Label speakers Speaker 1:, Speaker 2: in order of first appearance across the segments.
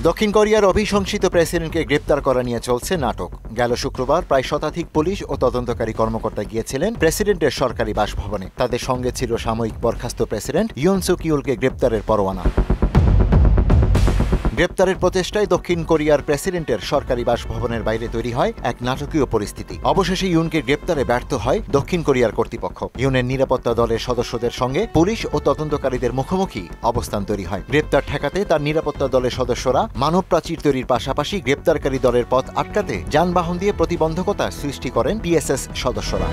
Speaker 1: দক্ষিণ কোরিয়ার অভিশংসিত প্রেসিডেন্টকে গ্রেপ্তার করা নিয়ে চলছে নাটক। গেল শুক্রবার প্রায় শতাধিক পুলিশ ও তদন্তকারী কর্মকর্তা গিয়েছিলেন প্রেসিডেন্টের সরকারি বাসভবনে। তাদের সঙ্গে ছিল সাময়িক বরখাস্ত প্রেসিডেন্ট ইয়ন সুক ইউলকে গ্রেপ্তারের পরোয়ানা। গ্রেপ্তারের প্রচেষ্টায় দক্ষিণ কোরিয়ার প্রেসিডেন্টের সরকারি বাসভবনের বাইরে তৈরি হয় এক নাটকীয় পরিস্থিতি। অবশেষে ইয়ুনকে গ্রেপ্তারে ব্যর্থ হয় দক্ষিণ কোরিয়ার কর্তৃপক্ষ। ইয়ুনের নিরাপত্তা দলের সদস্যদের সঙ্গে পুলিশ ও তদন্তকারীদের মুখোমুখি অবস্থান তৈরি হয়। গ্রেপ্তার ঠেকাতে তার নিরাপত্তা দলের সদস্যরা মানব প্রাচীর তৈরির পাশাপাশি গ্রেপ্তারকারী দলের পথ আটকাতে যানবাহন দিয়ে প্রতিবন্ধকতা সৃষ্টি করেন পিএসএস সদস্যরা।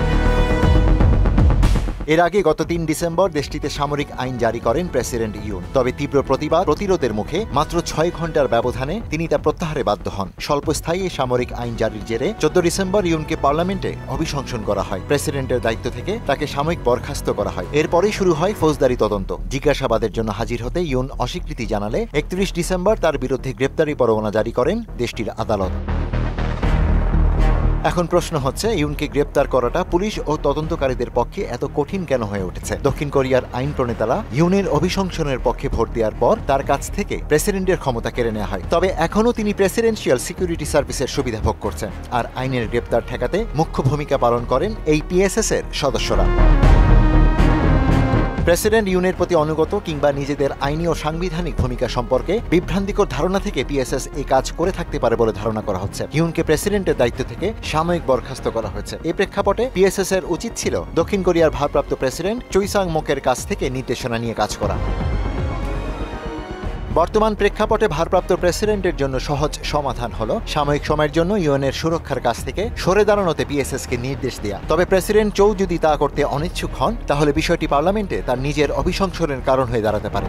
Speaker 1: এর আগে গত ৩ ডিসেম্বর দেশটিতে সামরিক আইন জারি করেন প্রেসিডেন্ট ইয়ুন। তবে তীব্র প্রতিরোধের মুখে মাত্র ৬ ঘণ্টার ব্যবধানে তিনি তা প্রত্যাহারে বাধ্য হন। স্বল্পস্থায়ী সামরিক আইন জারির জেরে ১৪ ডিসেম্বর ইয়ুনকে পার্লামেন্টে অভিশংসন করা হয়। প্রেসিডেন্টের দায়িত্ব থেকে তাকে সাময়িক বরখাস্ত করা হয়। এরপরেই শুরু হয় ফৌজদারি তদন্ত। জিজ্ঞাসাবাদের জন্য হাজির হতে ইয়ুন অস্বীকৃতি জানালে ৩১ ডিসেম্বর তার বিরুদ্ধে গ্রেপ্তারি পরোয়ানা জারি করেন দেশটির আদালত। এখন প্রশ্ন হচ্ছে, ইয়ুনকে গ্রেপ্তার করাটা পুলিশ ও তদন্তকারীদের পক্ষে এত কঠিন কেন হয়ে উঠেছে? দক্ষিণ কোরিয়ার আইন প্রণেতারা ইয়ুনের অভিশংসনের পক্ষে ভোট দেওয়ার পর তার কাছ থেকে প্রেসিডেন্টের ক্ষমতা কেড়ে নেওয়া হয়। তবে এখনও তিনি প্রেসিডেন্সিয়াল সিকিউরিটি সার্ভিসের সুবিধা ভোগ করছেন। আর আইনের গ্রেপ্তার ঠেকাতে মুখ্য ভূমিকা পালন করেন এই পিএসএস এর সদস্যরা। প্রেসিডেন্ট ইয়ুনের প্রতি অনুগত কিংবা নিজেদের আইনি ও সাংবিধানিক ভূমিকা সম্পর্কে বিভ্রান্তিকর ধারণা থেকে পিএসএস এই কাজ করে থাকতে পারে বলে ধারণা করা হচ্ছে। ইয়ুনকে প্রেসিডেন্টের দায়িত্ব থেকে সাময়িক বরখাস্ত করা হয়েছে। এই প্রেক্ষাপটে পিএসএস এর উচিত ছিল দক্ষিণ কোরিয়ার ভারপ্রাপ্ত প্রেসিডেন্ট চুই সাং মোকের কাছ থেকে নির্দেশনা নিয়ে কাজ করা। বর্তমান প্রেক্ষাপটে ভারপ্রাপ্ত প্রেসিডেন্টের জন্য সহজ সমাধান হলো সাময়িক সময়ের জন্য ইয়ুনের সুরক্ষার কাছ থেকে সরে দাঁড়ানোতে পিএসএসকে নির্দেশ দেয়া। তবে প্রেসিডেন্ট চৌ যদি তা করতে অনিচ্ছুক হন, তাহলে বিষয়টি পার্লামেন্টে তার নিজের অভিশংসনের কারণ হয়ে দাঁড়াতে পারে।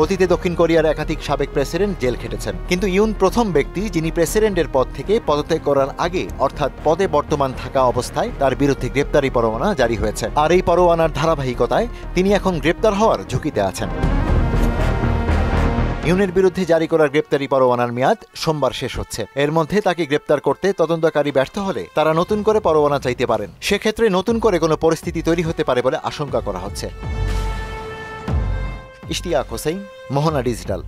Speaker 1: অতীতে দক্ষিণ কোরিয়ার একাধিক সাবেক প্রেসিডেন্ট জেল খেটেছেন, কিন্তু ইয়ুন প্রথম ব্যক্তি যিনি প্রেসিডেন্টের পদ থেকে পদত্যাগ করার আগে অর্থাৎ পদে বর্তমান থাকা অবস্থায় তার বিরুদ্ধে গ্রেপ্তারি পরোয়ানা জারি হয়েছে। আর এই পরোয়ানার ধারাবাহিকতায় তিনি এখন গ্রেপ্তার হওয়ার ঝুঁকিতে আছেন। ইয়ুনের বিরুদ্ধে জারি করা গ্রেপ্তারি পরোয়ানার মেয়াদ সোমবার শেষ হচ্ছে। এর মধ্যে তাকে গ্রেপ্তার করতে তদন্তকারী ব্যর্থ হলে তারা নতুন করে পরোয়ানা চাইতে পারেন। সেক্ষেত্রে নতুন করে কোনো পরিস্থিতি তৈরি হতে পারে বলে আশঙ্কা করা হচ্ছে। ইশতিয়াক হোসেন, মোহনা ডিজিটাল।